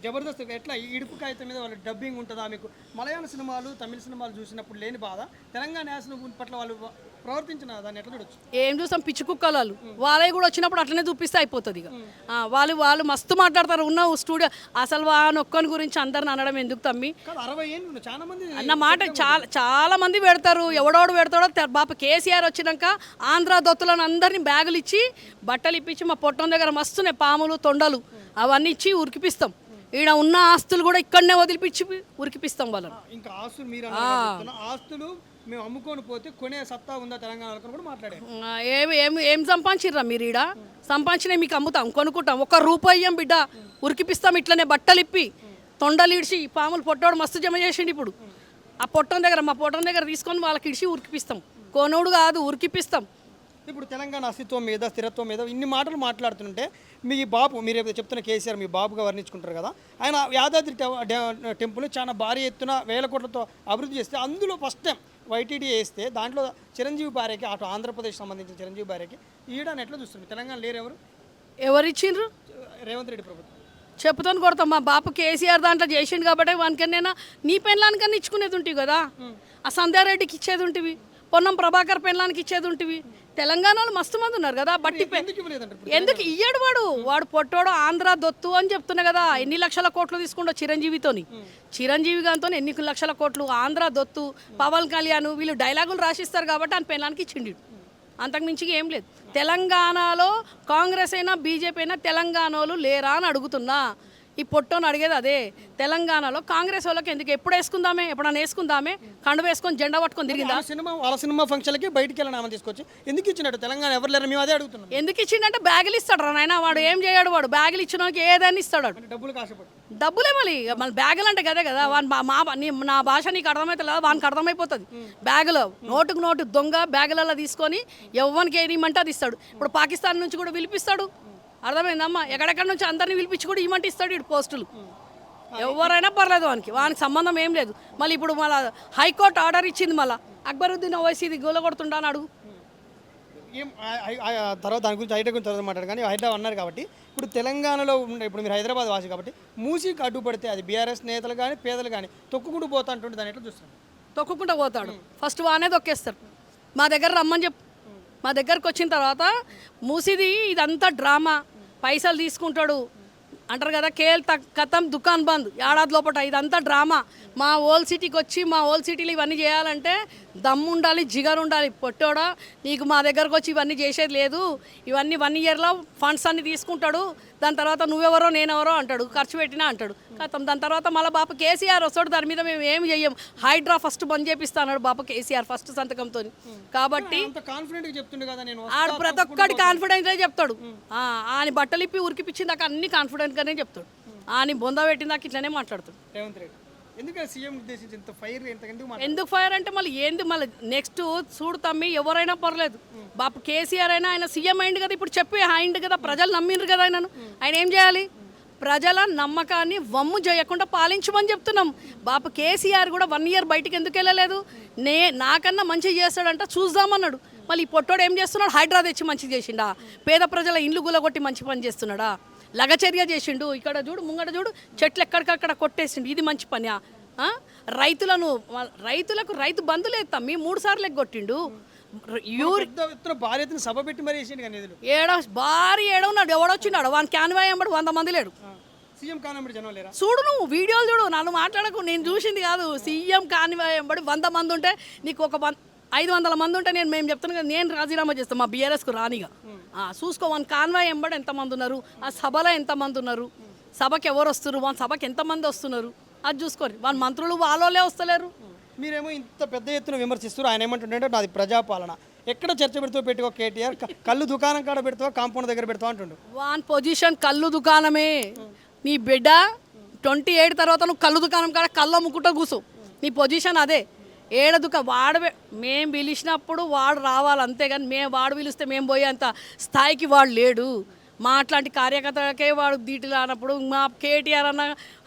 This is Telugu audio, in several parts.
జబర్దస్త్ ఎట్లా ఈ ఇడుపు కాగితం మీద వాళ్ళ డబ్బింగ్ ఉంటుందా మీకు? మలయాళ సినిమాలు, తమిళ సినిమాలు చూసినప్పుడు లేని బాధ తెలంగాణ యాస పట్ల వాళ్ళు ప్రవర్తించిన దాన్ని ఎట్లా చూడొచ్చు? ఏం చూస్తాం పిచ్చి కుక్కలు వాళ్ళవి కూడా వచ్చినప్పుడు అట్లనే చూపిస్తే అయిపోతుంది ఇక వాళ్ళు మస్తు మాట్లాడతారు ఉన్న స్టూడియో అసలు ఒక్కని గురించి అందరిని అనడం ఎందుకు తమ్మి కాదు 60 ఏళ్ళు చాలా మంది అన్న మాట చాలా మంది పెడతారు ఎవడోడు పెడతాడో బాప కేసీఆర్ వచ్చినాక ఆంధ్ర దొత్తులను అందరినీ బ్యాగులు ఇచ్చి బట్టలు ఇప్పించి మా పొట్టం దగ్గర మస్తున్నాయి పాములు తొండలు అవన్నీ ఇచ్చి ఉరికిపిస్తాం ఈడ ఉన్న ఆస్తులు కూడా ఇక్కడనే వదిలిపించి ఉరికిపిస్తాం వాళ్ళని. ఇంకా ఆస్తులు మీరు ఆస్తులు మేము అమ్ముకొని పోతే కొనే సత్తా ఉందా తెలంగాణ కూడా మాట్లాడారు. ఏం సంపాదించిర్రా మీరు ఈడ సంపాదించినవి మీకు అమ్ముతాం కొనుక్కుంటాం ఒక్క రూపాయి బిడ్డ ఉరికిపిస్తాం ఇట్లనే బట్టలు ఇప్పి తొండలు ఇడిచి పాములు పొట్టోడు మస్తు జమ చేసిండు ఇప్పుడు ఆ పొట్టం దగ్గర మా పొట్టం దగ్గర తీసుకొని వాళ్ళకి ఇడిచి ఉరికిపిస్తాం కొనుడు కాదు ఉరికిపిస్తాం. ఇప్పుడు తెలంగాణ అస్తిత్వం మీద స్థిరత్వం మీద ఇన్ని మాటలు మాట్లాడుతుంటే మీ బాబు మీరు ఏదైతే చెప్తున్న కేసీఆర్ మీ బాబుగా వర్ణించుకుంటారు కదా, ఆయన యాదాద్రి టెంపుల్ చాలా భారీ ఎత్తున వేల కోట్లతో అభివృద్ధి చేస్తే అందులో ఫస్ట్ టైం వైటీడీ వేస్తే దాంట్లో చిరంజీవి భార్యకి అటు ఆంధ్రప్రదేశ్ సంబంధించిన చిరంజీవి భార్యకి ఈడని ఎట్లా చూస్తుంది? తెలంగాణ లేరు ఎవరిచ్చిండ్రు? రేవంత్ రెడ్డి ప్రభుత్వం. చెప్తాను కొడతాం మా బాపు కేసీఆర్ దాంట్లో చేసిండు కాబట్టి వానికన్నా నీ పెళ్ళానికన్నా ఇచ్చుకునేది ఉంటుంది కదా, ఆ సంధ్యారెడ్డికి ఇచ్చేది ఉంటుంది, పొన్నం ప్రభాకర్ పెళ్ళానికి ఇచ్చేది ఉంటుంది. తెలంగాణలో మస్తు మంది ఉన్నారు కదా బట్టి ఎందుకు ఇయ్యాడు వాడు పొట్టోడు ఆంధ్ర దొత్తు అని చెప్తున్నా కదా. ఎన్ని లక్షల కోట్లు తీసుకుంటో చిరంజీవితోని చిరంజీవి గారితో ఎన్ని లక్షల కోట్లు ఆంధ్ర దొత్తు పవన్ కళ్యాణ్ వీళ్ళు డైలాగులు రాసిస్తారు కాబట్టి ఆయన పెళ్ళానికి ఇచ్చిండు. అంతకుమించి ఏం లేదు. తెలంగాణలో కాంగ్రెస్ అయినా బీజేపీ అయినా తెలంగాణలో లేరా అని అడుగుతున్నా. ఈ పొట్టోని అడిగేది అదే. తెలంగాణలో కాంగ్రెస్ వాళ్ళకి ఎందుకు ఎప్పుడు వేసుకుందామే ఎప్పుడన్నా వేసుకుందామే కండు వేసుకొని జెండా పట్టుకొని తిరిగిందా? వాళ్ళ సినిమా ఫంక్షన్లకి బయటికి వెళ్ళిన తీసుకొచ్చి ఎందుకు ఇచ్చినట్టు తెలంగాణ ఎవరు లేరు మేము అదే అడుగుతున్నాం. ఎందుకు ఇచ్చిండంటే బ్యాగులు ఇస్తాడు రా నాయన వాడు ఏం చేయడు వాడు బ్యాగులు ఇచ్చిన వాళ్ళకి ఏదైనా ఇస్తాడు డబ్బులు కాసేపడు డబ్బులే మళ్ళీ బ్యాగులు అంటే కదే కదా వాని నా భాష నీకు అర్థమైతే లేదా వానికి అర్థమైపోతుంది. బ్యాగులో నోటుకు నోటు దొంగ బ్యాగులలో తీసుకొని ఎవరికి ఏది ఇమ్మంటే అది ఇస్తాడు. ఇప్పుడు పాకిస్తాన్ నుంచి కూడా పిలిపిస్తాడు అర్థమైందమ్మా ఎక్కడెక్కడ నుంచి అందరినీ పిలిపించి కూడా ఇమ్మంటే ఇస్తాడు ఇటు పోస్టులు. ఎవరైనా పర్లేదు వానికి సంబంధం ఏం లేదు. మళ్ళీ ఇప్పుడు మళ్ళీ హైకోర్టు ఆర్డర్ ఇచ్చింది మళ్ళీ అక్బరుద్దీన్ ఓవైసీది గోల కొడుతుంటా అని అడుగు. ఏం తర్వాత దాని గురించి హైదరాబాద్ గురించి తర్వాత మాట్లాడు కానీ హైదరాబాద్ అన్నారు కాబట్టి ఇప్పుడు తెలంగాణలో ఉండే ఇప్పుడు మీరు హైదరాబాద్ వాసి కాబట్టి మూసీకి అడ్డుపడితే అది బీఆర్ఎస్ నేతలు కానీ పేదలు కానీ తొక్కుకుంటూ పోతా అంటుంటే దాన్ని ఎట్లా చూస్తారు? తొక్కుకుంటూ పోతాడు ఫస్ట్ వానే తొక్కేస్తారు. మా దగ్గర రమ్మని చెప్పు. మా దగ్గరకు వచ్చిన తర్వాత మూసిది ఇదంతా డ్రామా పైసలు తీసుకుంటాడు అంటారు కదా కేల్ కథం దుకాన్ బంద్ ఏడాది లోపల ఇదంతా డ్రామా. మా ఓల్డ్ సిటీకి వచ్చి మా ఓల్డ్ సిటీలో ఇవన్నీ చేయాలంటే దమ్ము ఉండాలి జిగర్ ఉండాలి. పొట్టోడా నీకు మా దగ్గరకు వచ్చి ఇవన్నీ చేసేది లేదు. ఇవన్నీ 1 ఇయర్లో ఫండ్స్ అన్ని తీసుకుంటాడు. దాని తర్వాత నువ్వెవరో నేనెవరో అంటాడు ఖర్చు పెట్టినా అంటాడు కథం. దాని తర్వాత మళ్ళీ బాప కేసీఆర్ వస్తాడు. దాని మీద మేము ఏమి చెయ్యం హైడ్రా ఫస్ట్ బంద్ చేపిస్తా అన్నాడు బాప కేసీఆర్ ఫస్ట్ సంతకంతో. కాబట్టి ఆడు ప్రతి ఒక్కటి కాన్ఫిడెన్స్గా చెప్తాడు. ఆయన బట్టలు ఇప్పి ఉరికిపించిన దాకా అన్ని కాన్ఫిడెంట్గానే చెప్తాడు. ఆయన బొంద పెట్టిన దాకా ఇట్లనే మాట్లాడుతాడు. ఎందుకు ఫైర్ అంటే మళ్ళీ ఏంది మళ్ళీ నెక్స్ట్ చూడు తమ్మి ఎవరైనా పర్లేదు బాపు కేసీఆర్ అయినా ఆయన సీఎం అయింది కదా ఇప్పుడు చెప్పి అయింది కదా ప్రజలు నమ్మిండ్రు కదా ఆయన ఏం చేయాలి? ప్రజల నమ్మకాన్ని వమ్ము చేయకుండా పాలించమని చెప్తున్నాం. బాపు కేసీఆర్ కూడా 1 ఇయర్ బయటికి ఎందుకు వెళ్ళలేదు? నాకన్నా మంచిగా చేస్తాడంట చూద్దామన్నాడు. మళ్ళీ ఈ పొట్టోడు ఏం చేస్తున్నాడు? హైడ్రా తెచ్చి మంచిగా చేసిండా? పేద ప్రజల ఇండ్లు గులగొట్టి మంచి పని చేస్తున్నాడా? లగచర్య చేసిండు. ఇక్కడ చూడు ముంగట చూడు చెట్లు ఎక్కడికక్కడ కొట్టేసిండు. ఇది మంచి పని? రైతులకు రైతు బంధు లేదు తమ్మి 3 సార్లు ఎగ్గొట్టిండు. భారీ ఏడవున్నాడు ఎవడొచ్చినాడు వాని క్యాన్వాయ్ ఎంబడి 100 మంది లేడు. చూడు నువ్వు వీడియోలు చూడు నన్ను మాట్లాడకు నేను చూసింది కాదు. సీఎం కాన్వాయ్ ఎంబడి 100 మంది ఉంటే నీకు ఒక 500 మంది ఉంటే మేము చెప్తాను కదా నేను రాజీనామా చేస్తాను మా బీఆర్ఎస్కు రానిగా. చూసుకో వన్ కాన్వాయ్ ఎంబడి ఎంతమంది ఉన్నారు, ఆ సభలో ఎంతమంది ఉన్నారు, సభకి ఎవరు వస్తున్నారు, వాళ్ళ సభకి ఎంతమంది వస్తున్నారు అది చూసుకోరు. వాళ్ళ మంత్రులు వాళ్ళే వస్తలేరు. మీరేమో ఇంత పెద్ద ఎత్తున విమర్శిస్తారు. ఆయన ఏమంటుండే నాది ప్రజాపాలన ఎక్కడ చర్చ పెడుతూ పెట్టుకో కేటీఆర్ కళ్ళు దుకాణం కాడ పెడతావా కాంపౌండ్ దగ్గర పెడతావా అంటుండు. వాన్ పొజిషన్ కళ్ళు దుకాణమే. నీ బిడ్డ 28 తర్వాత నువ్వు కళ్ళు దుకాణం కాడ కళ్ళు అమ్ముకుంటూ కూర్చో. నీ పొజిషన్ అదే. వాడు మేము పిలిచినప్పుడు వాడు రావాలి అంతేగాని వాడు పిలిస్తే మేము పోయేంత స్థాయికి వాడు లేడు. మా అట్లాంటి కార్యకర్తలకే వాడు దీటులు అన్నప్పుడు మా కేటీఆర్ అన్న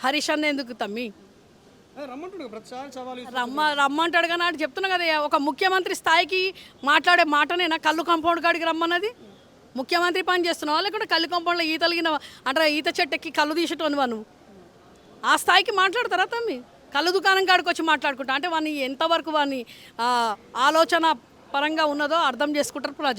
హరీష్ అన్న ఎందుకు తమ్మి రమ్మంటాడు కానీ అటు చెప్తున్నా కదా ఒక ముఖ్యమంత్రి స్థాయికి మాట్లాడే మాటనేనా కళ్ళు కాంపౌండ్ కాడికి రమ్మన్నది? ముఖ్యమంత్రి పని చేస్తున్నావా లేకుంటే కళ్ళు కాంపౌండ్లో ఈతలిగిన అంటే ఈత చెట్టు ఎక్కి కళ్ళు తీసేటోనివా నువ్వు? ఆ స్థాయికి మాట్లాడతారా తమ్మి? కళ్ళు దుకాణం కాడికి వచ్చి మాట్లాడుకుంటా అంటే వాడిని ఎంతవరకు వాడిని ఆలోచన పరంగా ఉన్నదో అర్థం చేసుకుంటారు ప్రజలు.